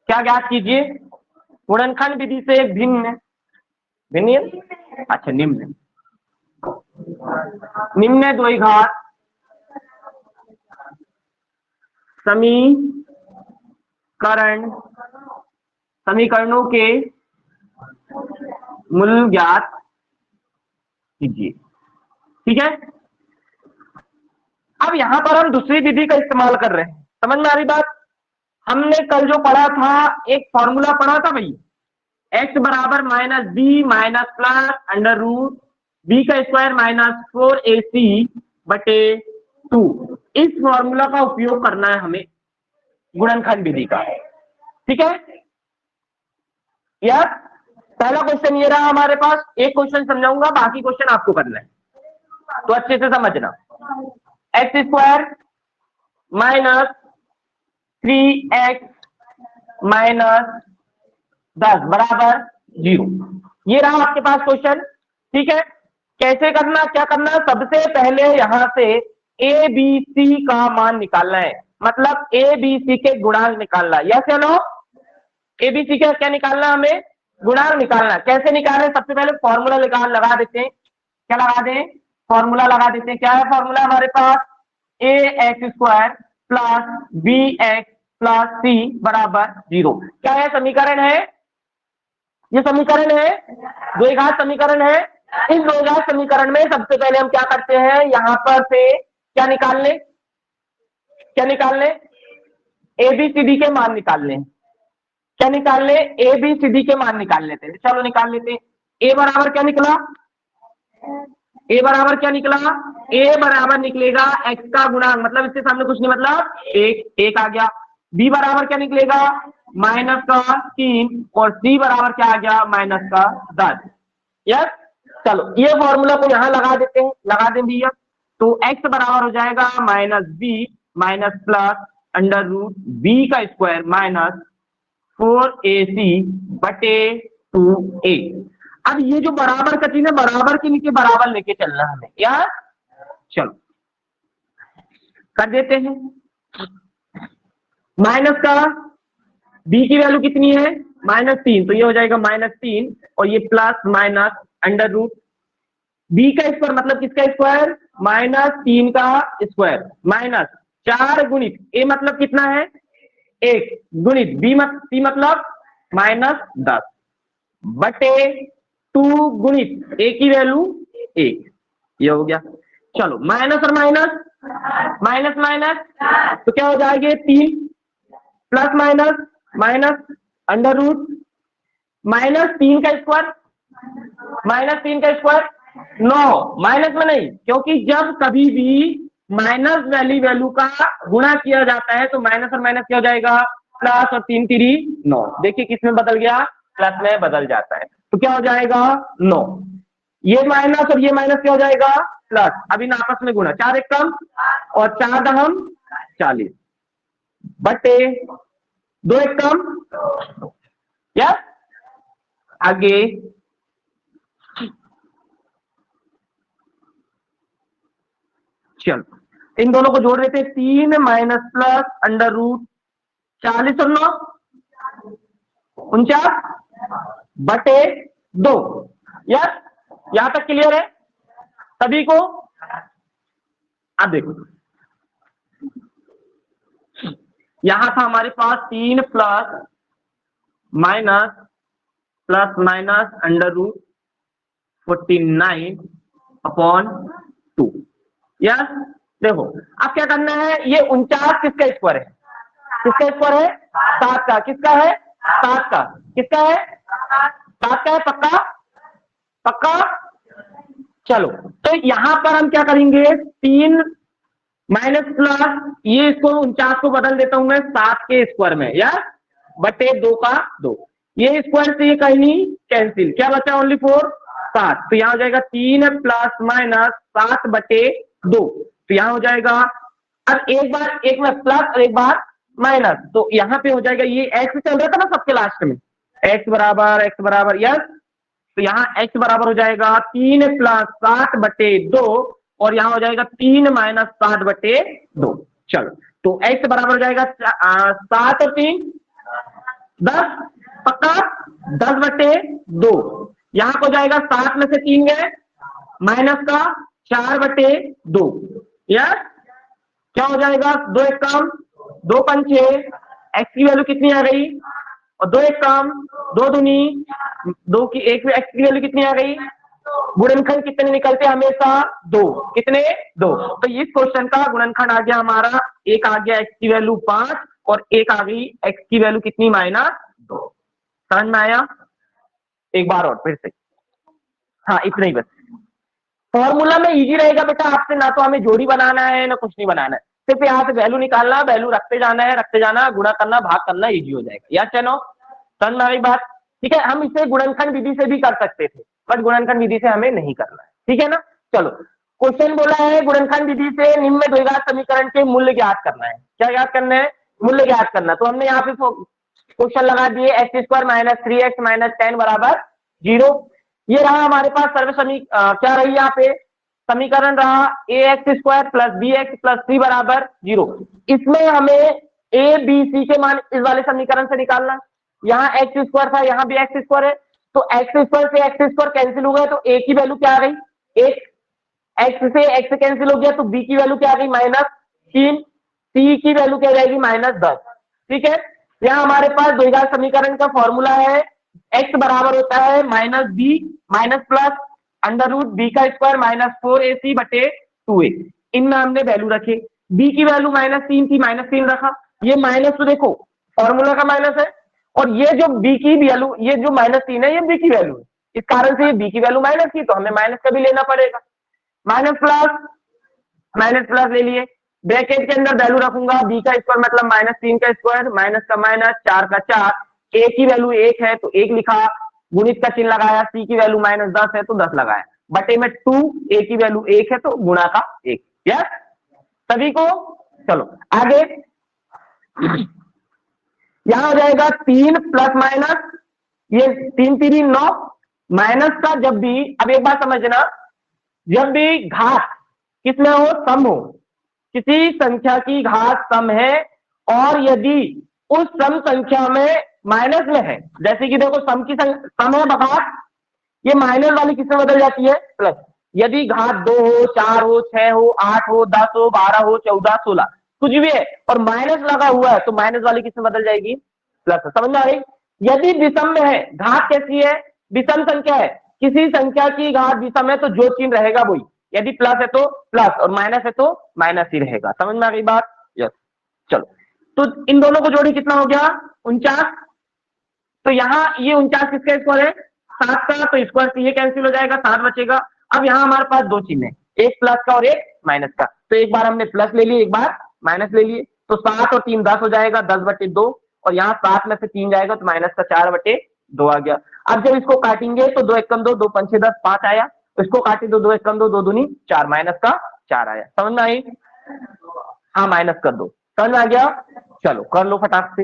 क्या ज्ञात कीजिए? गुणनखंड विधि से एक भिन्न भिन्न अच्छा निम्न निम्न द्विघात समीकरणों के मूल ज्ञात कीजिए। ठीक है, अब यहां पर हम दूसरी विधि का इस्तेमाल कर रहे हैं। समझ में आ रही बात? हमने कल जो पढ़ा था एक फॉर्मूला पढ़ा था भाई, x बराबर minus b minus plus under root b का स्क्वायर माइनस 4ac बटे 2। इस फॉर्मूला का उपयोग करना है हमें गुणनखंड विधि का। ठीक है, यार पहला क्वेश्चन ये रहा हमारे पास। एक क्वेश्चन समझाऊंगा, बाकी क्वेश्चन आपको करना है, तो अच्छे से समझना। X square minus 3x minus 10 बराबर 0। ये रहा आपके पास क्वेश्चन। ठीक है, कैसे करना, क्या करना? सबसे पहले यहां से ए बी सी का मान निकालना है, मतलब ए बी सी के गुणांक निकालना। यस या नो? ए बी सी का क्या निकालना? हमें गुणांक निकालना। कैसे निकालें? सबसे पहले फॉर्मूला लगा देते हैं। क्या लगा दें? फॉर्मूला लगा देते हैं। क्या है फॉर्मूला हमारे पास? A X square plus B X plus C बराबर 0। क्या है? समीकरण है, ये समीकरण है, द्विघात समीकरण है। इस द्विघात समीकरण में सबसे पहले हम क्या करते हैं, यहां पर से क्या निकाल लें? क्या निकाल लें? ए बी सी डी के मान निकाल लें। क्या निकाल ले? ए बी सी डी के मान निकाल लेते हैं। चलो निकाल लेते हैं। ए बराबर क्या निकला? ए बराबर क्या निकला? ए बराबर निकलेगा एक्स का गुणांक, मतलब इसके सामने कुछ नहीं, मतलब एक आ गया। बी बराबर क्या निकलेगा? माइनस का 3 और सी बराबर क्या आ गया? माइनस का 10। यस, चलो ये फॉर्मूला को यहां लगा देते हैं, लगा दें भैया। तो एक्स बराबर हो जाएगा minus b minus plus under root b का स्क्वायर माइनस 4ac बटे 2a। अब ये जो बराबर का चिन्ह है, बराबर के नीचे बराबर लेके चलना हमें यार। चलो कर देते हैं। माइनस का b की वैल्यू कितनी है? -3, तो ये हो जाएगा -3 और ये plus minus under root b का स्क्वायर, मतलब किसका स्क्वायर? -3 का स्क्वायर माइनस 4 गुणित a मतलब कितना है? 1 गुणित सी मतलब -10 बटे 2 गुणित ए की वैल्यू 1। ये हो गया। चलो माइनस और माइनस माइनस माइनस तो क्या हो जाएगा? 3 plus minus minus under root -3 का स्क्वायर -3 का स्क्वायर 9। माइनस में नहीं, क्योंकि जब कभी भी माइनस वैल्यू का गुणा किया जाता है तो माइनस और माइनस क्या हो जाएगा? प्लस और 3 3 9। देखिए किस में बदल गया? प्लस में बदल जाता है। तो क्या हो जाएगा? 9। ये माइनस और ये माइनस क्या हो जाएगा? प्लस। अब इन आपस में गुणा, 4 एक कम और 4 दहम 40 बटे 2 एक कम। या आगे चलो इन दोनों को जोड़ देते हैं। 3 माइनस प्लस अंडर रूट 40 और 9 49 बटे 2। यस, यहां तक क्लियर है सभी को? अब देखो यहां था हमारे पास 3 plus minus under root 49/2। Yes, देखो अब क्या करना है? ये 49 किसका स्क्वायर है? किसका स्क्वायर है? 7 का। किसका है? 7 का। किसका है? 7 का है। पक्का? पक्का? चलो तो यहां पर हम क्या करेंगे? 3 माइनस प्लस ये इसको 49 को बदल देता हूं मैं 7 के स्क्वायर में, या बटे 2 का 2। ये स्क्वायर से ये कहीं कैंसिल, क्या बचा? ओनली 4 7। तो यहां हो जाएगा 3 प्लस माइनस 7 बटे 2। तो यहां हो जाएगा, अब एक में प्लस और एक बार माइनस, तो यहां पे हो जाएगा ये एक्स चल रहा था ना सबके लास्ट में, एक्स बराबर यस। तो यहाँ x बराबर हो जाएगा 3 प्लस 7 बटे 2 और यहाँ हो जाएगा 3 माइनस 7 बटे 2। चलो तो x बराबर हो जाएगा 7 और 3 10 पक्का, 10/2, यहाँ को जाएगा 7 में से 3 गए, माइनस का 4/2, यस क्या हो जाएगा, 2 एक कम 2 पंचे, एक्स की वैल्यू कितनी आ गई, और 2 एक कम 2 दूनी 2 की, एक एक्स की वैल्यू कितनी आ गई, गुणनखंड कितने निकलते हैं हमेशा, 2, कितने 2। तो इस क्वेश्चन का गुणनखंड आ गया हमारा, एक आ गया एक्स की वैल्यू 5 और एक आ गई एक्स की वैल्यू कितनी, -2। समझ में आया, एक बार और फिर से, हाँ इतना ही बस। फॉर्मूला में इजी रहेगा बेटा आपसे, ना तो हमें जोड़ी बनाना है ना कुछ नहीं बनाना है, सिर्फ यहाँ से वैल्यू निकालना, वैल्यू रखते जाना है, रखते जाना, गुणा करना भाग करना, इजी हो जाएगा। या चलो समझ में आ गई बात, ठीक है। हम इसे गुणनखंड विधि से भी कर सकते थे, बट गुणनखंड विधि से हमें नहीं करना है, ठीक है ना। चलो क्वेश्चन बोला है गुणनखंड विधि से निम्न में द्विघात समीकरण के मूल्य ज्ञात करना है। क्या ज्ञात करना है, मूल्य ज्ञात करना। तो हमने यहाँ पे क्वेश्चन लगा दिए, x² - 3x - 10 = 0। ये रहा हमारे पास क्या रही यहाँ पे समीकरण रहा, ax² + bx + c = 0। इसमें हमें a b c के मान इस वाले समीकरण से निकालना। यहाँ x² था, यहाँ भी x² है, तो x² से x² कैंसिल हो गया, तो a की वैल्यू क्या आ गई, 1, x से x कैंसिल हो गया, तो b की वैल्यू क्या आ गई, -3, c की वैल्यू क्या जाएगी, -10। ठीक है, यहाँ हमारे पास द्विघात समीकरण का फॉर्मूला है, x बराबर होता है -b प्लस √b² - 4ac/2a। इनमें हमने वैल्यू रखे, b की वैल्यू -3 थी, -3 रखा, ये माइनस तो देखो फॉर्मूला का माइनस है, और ये जो b की वैल्यू, ये जो -3 है, ये b की वैल्यू है, इस कारण से ये b की वैल्यू माइनस की, तो हमें माइनस का भी लेना पड़ेगा। माइनस प्लस ले लिए, ब्रैकेट के अंदर वैल्यू रखूंगा, b का स्क्वायर मतलब -3 का स्क्वायर, माइनस का माइनस, 4 का 4, a की वैल्यू 1 है तो 1 लिखा, गुणित का चिन्ह लगाया, c की वैल्यू -10 है तो 10 लगाया, बटे में 2, a की वैल्यू 1 है तो गुणा का 1। यस सभी को, चलो आगे यहां हो जाएगा 3 प्लस माइनस, ये 3 3 9, माइनस का जब भी, अब एक बात समझना, जब भी घात किसमें हो, सम हो, किसी संख्या की घात सम है, और यदि उस सम संख्या में माइनस में है, जैसे कि देखो सम है घात, ये माइनस वाली किसमें बदल जाती है, प्लस। यदि घात 2 हो, 4 हो, 6 हो, 8 हो, 10 हो, 12 हो, 14, 16 कुछ भी है और माइनस लगा हुआ है, तो माइनस वाली किसमें बदल जाएगी, प्लस। समझ में आ रही। यदि विषम में है, घात कैसी है, विषम संख्या है, किसी संख्या की घात विषम है तो जो चिन्ह रहेगा वही, यदि प्लस है तो प्लस और माइनस है तो माइनस ही रहेगा। समझ में आ गई बात, यस। चलो तो इन दोनों को जोड़ी कितना हो गया, 49। तो यहाँ ये 49 किसका स्क्वायर है, 7 का, तो स्क्वायर से ये कैंसिल हो जाएगा, 7 बचेगा। अब यहाँ हमारे पास दो चिन्ह है, एक प्लस का और एक माइनस का, तो एक बार हमने प्लस ले लिए, एक बार माइनस ले लिए, तो 7 और 3 10 हो जाएगा, 10/2, और यहाँ 7 में से 3 जाएगा तो माइनस का 4/2 आ गया। अब जब इसको काटेंगे तो 2 एकम 2, 2 पंचे 10, 5 आया, तो इसको काटे तो 2 एकम 2, 2 दूनी 4, माइनस का 4 आया। समझ में आई, हाँ माइनस कर दो, समझ में आ गया। चलो कर लो फटाक से।